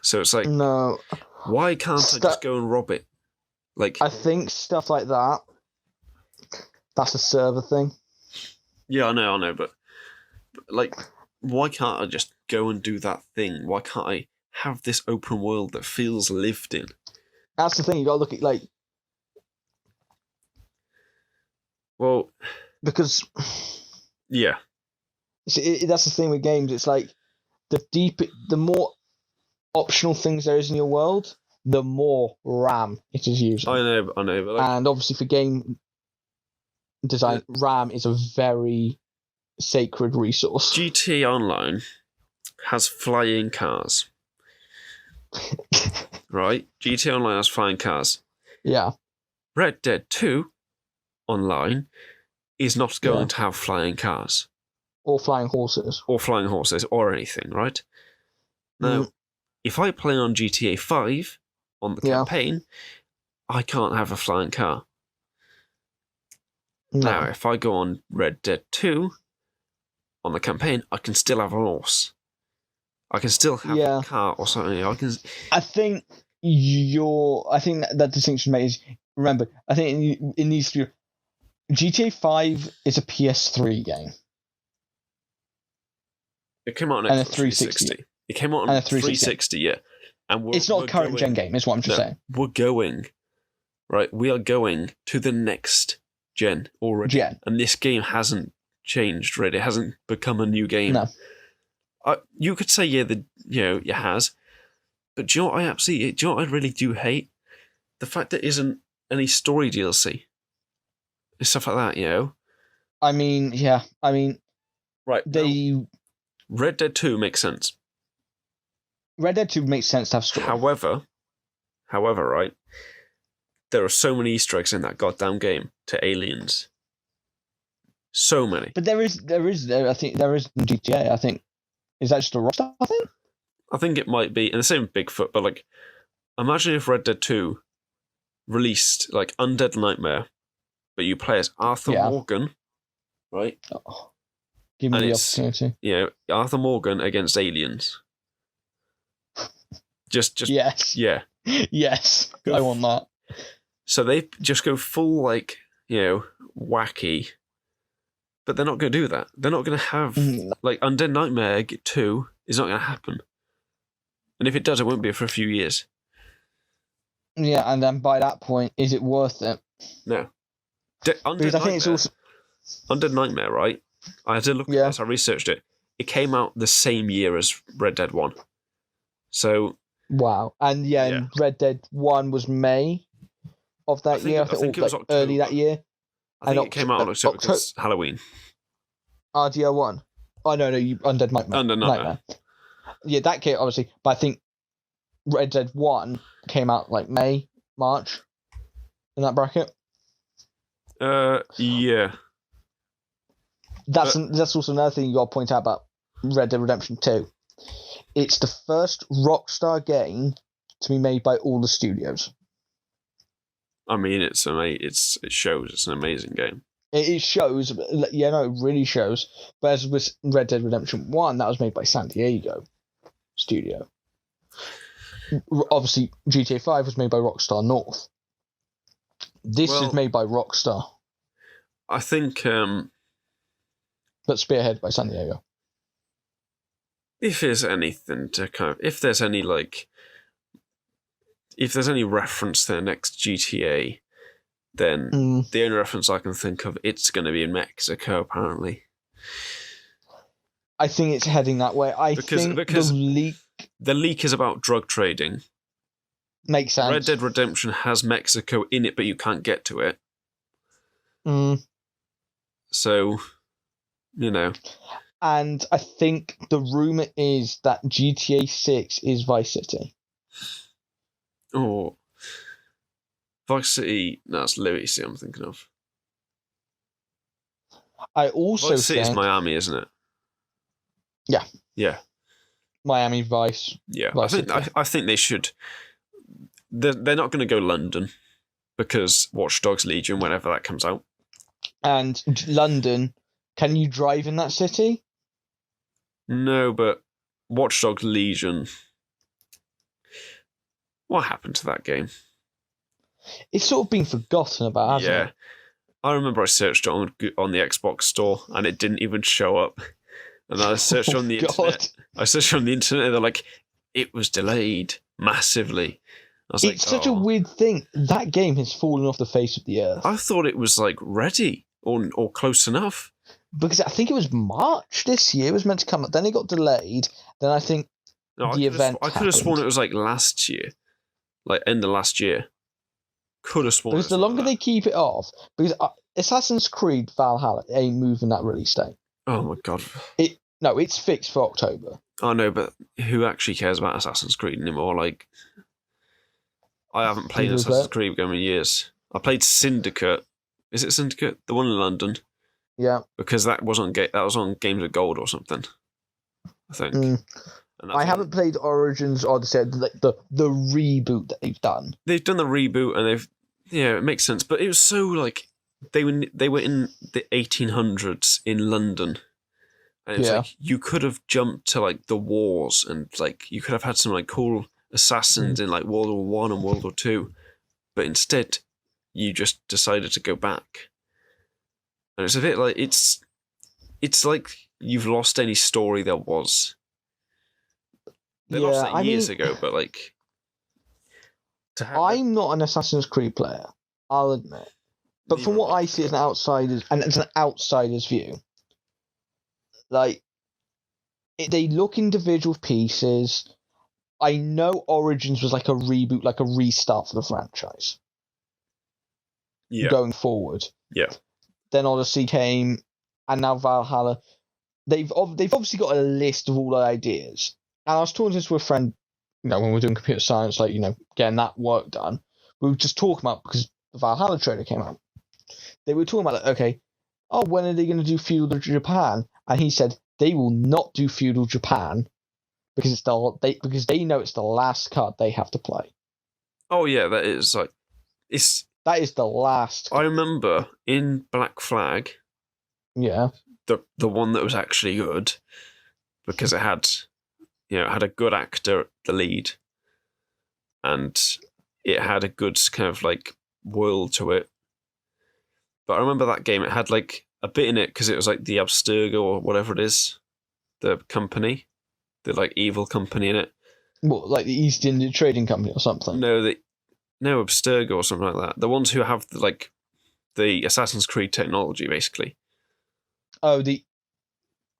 So it's like, why can't I just go and rob it? Like, I think stuff like that, that's a server thing. Yeah, I know, but like, why can't I just go and do that thing? Why can't I have this open world that feels lived in? That's the thing, you gotta look at, like... Well... Because... Yeah. That's the thing with games, it's like, the more optional things there is in your world, the more RAM it is using. I know, but like... And obviously for game design, RAM is a very sacred resource. GTA Online has flying cars. Right? GTA Online has flying cars. Yeah. Red Dead 2 Online is not going to have flying cars. Or flying horses. Or anything, right? Now, if I play on GTA 5 on the campaign, I can't have a flying car. No. Now, if I go on Red Dead 2 on the campaign, I can still have a horse. I can still have a car or something. I think that distinction made is, remember, I think it needs to be, GTA 5 is a PS3 game. It came out on and a 360. It came out on a 360, yeah. And it's not a current gen game, is what I'm just saying. We're going, right? We are going to the next gen already. And this game hasn't changed, really. It hasn't become a new game. No. You could say, it has. But do you know what I really do hate? The fact there isn't any story DLC. And stuff like that, I mean, right. Red Dead 2 makes sense. Red Dead 2 makes sense to have story. However, right, there are so many Easter eggs in that goddamn game to aliens. So many. But there is I think there is in GTA, I think. Is that just a Rockstar thing? I think it might be, and the same with Bigfoot, but like, imagine if Red Dead 2 released like Undead Nightmare, but you play as Arthur Morgan, right? Oh, give me the opportunity. Arthur Morgan against aliens, Just Yes. yeah. Yes. I want that. So they just go full like, wacky. But they're not going to do that. They're not going to have like Undead Nightmare 2 is not going to happen. And if it does, it won't be for a few years. Yeah, and then by that point, is it worth it? No. Because I think it's also Undead Nightmare, right? I had to look at this. I researched it. It came out the same year as Red Dead 1. So wow. And and Red Dead 1 was May of that year. I think it was like early that year. I think it came out on October because Halloween. RDR 1. Oh no, Undead Nightmare. Undead Nightmare. Yeah, that came obviously, but I think Red Dead 1 came out like May, March, in that bracket. Yeah. That's also another thing you got to point out about Red Dead Redemption 2. It's the first Rockstar game to be made by all the studios. I mean, it shows it's an amazing game. It shows, it really shows. But as with Red Dead Redemption 1, that was made by San Diego Studio. Obviously, GTA 5 was made by Rockstar North. This is made by Rockstar. I think... but spearheaded by San Diego. If there's anything to if there's any reference to the next GTA, then the only reference I can think of, it's going to be in Mexico, apparently. I think it's heading that way. Because the leak is about drug trading. Makes sense. Red Dead Redemption has Mexico in it, but you can't get to it. So, And I think the rumor is that GTA 6 is Vice City. Oh. Vice City, no, that's Louis I'm thinking of. I also Vice City is Miami, isn't it? Yeah. Yeah. Miami Vice. Yeah. I think they should. They're not going to go London because Watch Dogs Legion, whenever that comes out. And London, can you drive in that city? No, but Watch Dogs Legion. What happened to that game? It's sort of been forgotten about, hasn't it? I remember I searched it on the Xbox store and it didn't even show up. And I searched on the internet. I searched on the internet and they're like, it was delayed massively. It's such a weird thing. That game has fallen off the face of the earth. I thought it was ready or close enough. Because I think it was March this year. It was meant to come up. Then it got delayed. Then I think event I could have sworn it was last year. End of last year. Could have sworn. Because the longer they keep it off, because Assassin's Creed Valhalla ain't moving that release date. Oh my god. It's fixed for October. I know, but who actually cares about Assassin's Creed anymore? I haven't played Assassin's Creed game in years. I played Syndicate. Is it Syndicate? The one in London? Yeah. Because that was on Games of Gold or something, I think. I haven't played Origins Odyssey, the reboot that they've done. They've done the reboot and it makes sense. But it was so they were in the 1800s in London. And it's you could have jumped to the wars and you could have had some cool assassins in World War I and World War II, but instead you just decided to go back, and it's a bit it's like you've lost any story there was. They lost it years ago, but I'm not an Assassin's Creed player, I'll admit, but from what I see as an outsider's view, they look individual pieces. I know Origins was a reboot, a restart for the franchise. Yeah. Going forward. Yeah. Then Odyssey came, and now Valhalla. They've obviously got a list of all the ideas. And I was talking to this with a friend, when we were doing computer science, getting that work done. We were just talking about, because the Valhalla trailer came out. They were talking about, when are they going to do feudal Japan? And he said they will not do feudal Japan. Because they know it's the last card they have to play. Oh yeah, that is that is the last. I remember in Black Flag. Yeah. The one that was actually good, because it had a good actor at the lead. and it had a good kind of like world to it. But I remember that game, it had like a bit in it because it was like the Abstergo or whatever it is, the company, the like evil company in it. What, like the East India Trading Company or something? No, Abstergo or something like that. The ones who have the Assassin's Creed technology, basically. Oh, I think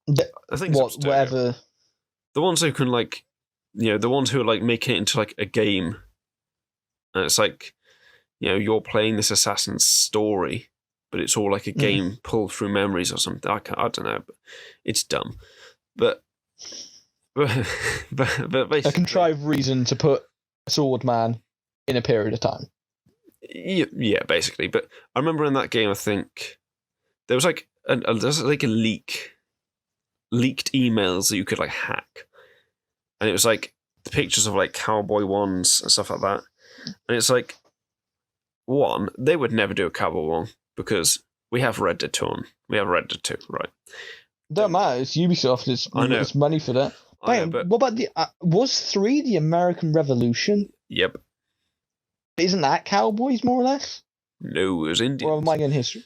it's Abstergo. whatever. The ones who can like, the ones who are like making it into like a game, and it's like, you're playing this assassin's story, but it's all like a game pulled through memories or something. I don't know, but it's dumb. But basically, a contrived reason to put a sword man in a period of time. Yeah, basically. But I remember in that game, I think there was like a leaked emails that you could like hack, and it was like the pictures of like cowboy ones and stuff like that. And it's like, one, they would never do a cowboy one because we have Red Dead 2 we have Red Dead 2, right? Don't matter. It's Ubisoft. It's money for that. I know, but what about the was 3 the American Revolution? Yep. Isn't that cowboys more or less? No, it was Indians. Or am I getting history?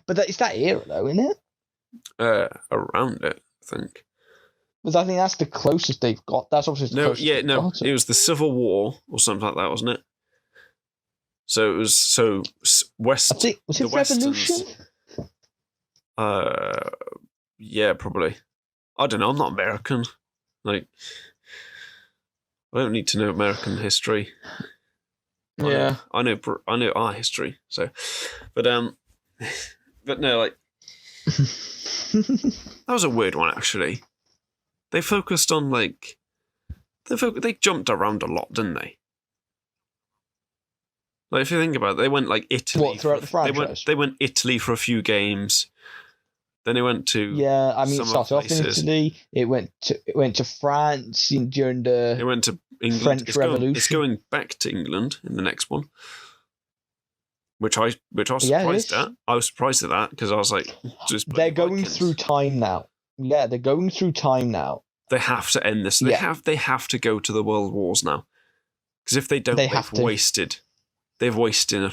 But it's that era though, isn't it? Around it, I think. Because I think that's the closest they've got. That's obviously the closest got. It was the Civil War or something like that, wasn't it? So it was West. I think was it Revolution? Yeah, probably. I don't know. I'm not American. Like, I don't need to know American history. Yeah, I know our history. So, but no, like that was a weird one actually. They focused on like they jumped around a lot, didn't they? Like if you think about it, they went like Italy. What, throughout the franchise? They went Italy for a few games. Then they went to it started off in Italy. It went to France during the. It went to England. French Revolution. It's going back to England in the next one, which I was surprised at. I was surprised at that because I was like, they're going through time now. Yeah, they're going through time now. They have to end this. They have to go to the World Wars now, because if they don't, they've wasted. They've wasted.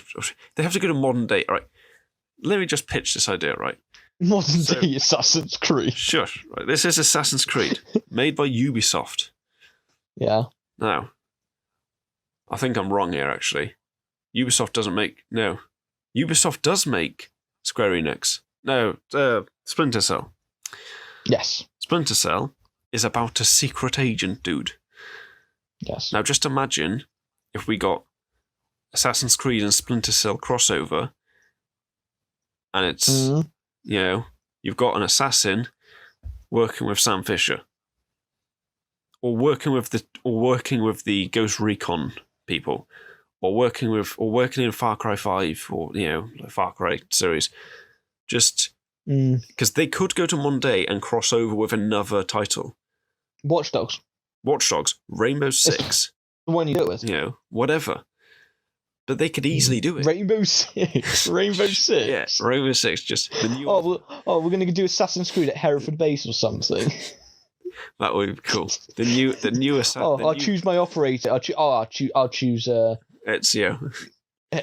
They have to go to modern day. All right, let me just pitch this idea. Right. Modern day Assassin's Creed. Sure. Right. This is Assassin's Creed, made by Ubisoft. Yeah. Now, I think I'm wrong here, actually. Ubisoft doesn't make... No. Ubisoft does make Square Enix. No, Splinter Cell. Yes. Splinter Cell is about a secret agent, dude. Yes. Now, just imagine if we got Assassin's Creed and Splinter Cell crossover, and it's... you've got an assassin working with Sam Fisher, or working with the Ghost Recon people, or working in Far Cry 5 or Far Cry series, just because they could go to Monday and cross over with another title. Watch Dogs, Rainbow Six, the one you do it with, whatever. But they could easily do it. Rainbow Six. Yeah, Rainbow Six. Just the new. We're going to do Assassin's Creed at Hereford Base or something. That would be cool. The new Assassin. I'll choose my operator. I'll choose Ezio.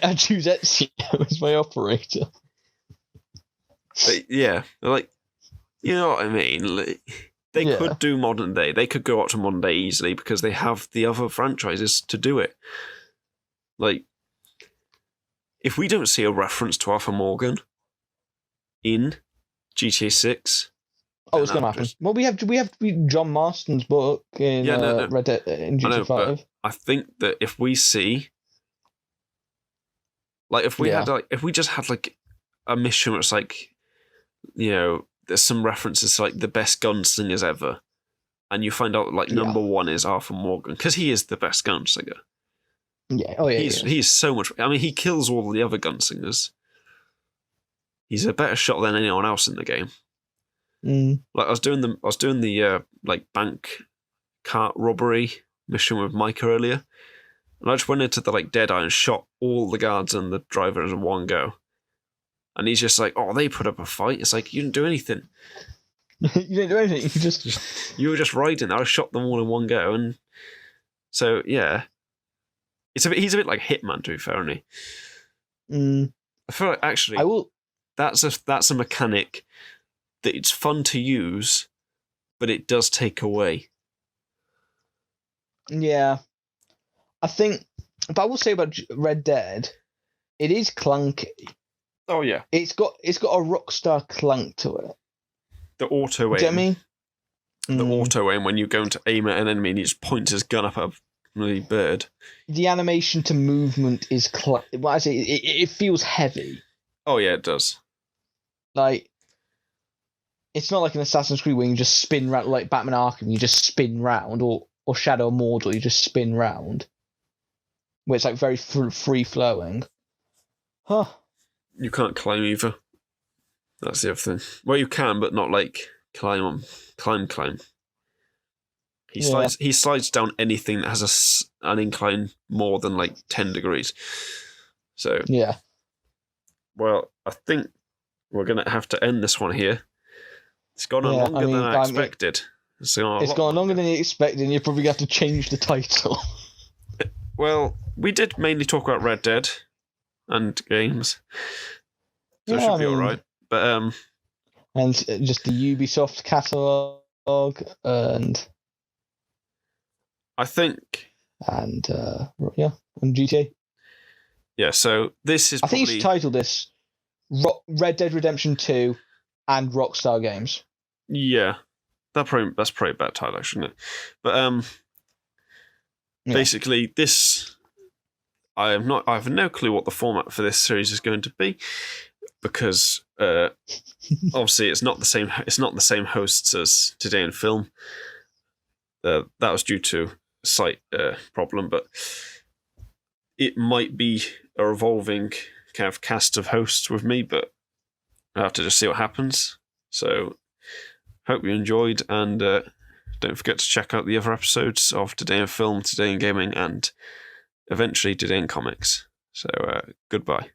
I'll choose Ezio as my operator. But yeah, like, you know what I mean. Like, they could do modern day. They could go up to modern day easily because they have the other franchises to do it. Like, if we don't see a reference to Arthur Morgan in GTA 6, it's going to happen. Well, we have John Marston's book in Red Dead in GTA 5. I think that if we see, like, if we just had like a mission where it's like, there's some references to like the best gunslingers ever, and you find out like number one is Arthur Morgan because he is the best gunslinger. Yeah. He's so much. I mean, he kills all the other gunslingers. He's a better shot than anyone else in the game. Like I was doing the like bank cart robbery mission with Mike earlier, and I just went into the like Deadeye and shot all the guards and the driver in one go. And he's just like, "Oh, they put up a fight." It's like you didn't do anything. You didn't do anything. You were just riding there. I shot them all in one go, and So yeah, he's a bit like Hitman, to be fair, isn't he? I feel like actually I will. that's a mechanic that it's fun to use, but it does take away. Yeah, I think. But I will say about Red Dead, it is clunky. Oh yeah, It's got a Rockstar clunk to it. the auto Do you know what I aim. mean? The auto aim when you're going to aim at an enemy and he just points his gun up at a bloody bird. The animation to movement is what I say. It feels heavy. Oh yeah, it does. Like, it's not like an Assassin's Creed where you just spin round, like Batman Arkham, you just spin round, or Shadow of Mordor, you just spin round, where it's like very free flowing. Huh? You can't climb either. That's the other thing. Well, you can, but not like climb. He slides down anything that has an incline more than like 10 degrees. So yeah. Well, I think we're gonna have to end this one here. It's gone on longer than I expected. It's gone longer than you expected, and you probably have to change the title. Well, we did mainly talk about Red Dead and games, so it should be all right. But and just the Ubisoft catalog, and I think, and GTA. Yeah, so this is. I think you should title this Red Dead Redemption 2 and Rockstar Games. Yeah, that's probably a bad title, shouldn't it? But basically, this I have no clue what the format for this series is going to be, because obviously it's not the same. It's not the same hosts as Today in Film. That was due to a site problem, but it might be a revolving kind of cast of hosts with me, but I have to just see what happens. So, hope you enjoyed, and don't forget to check out the other episodes of Today in Film, Today in Gaming, and eventually Today in Comics. So, goodbye.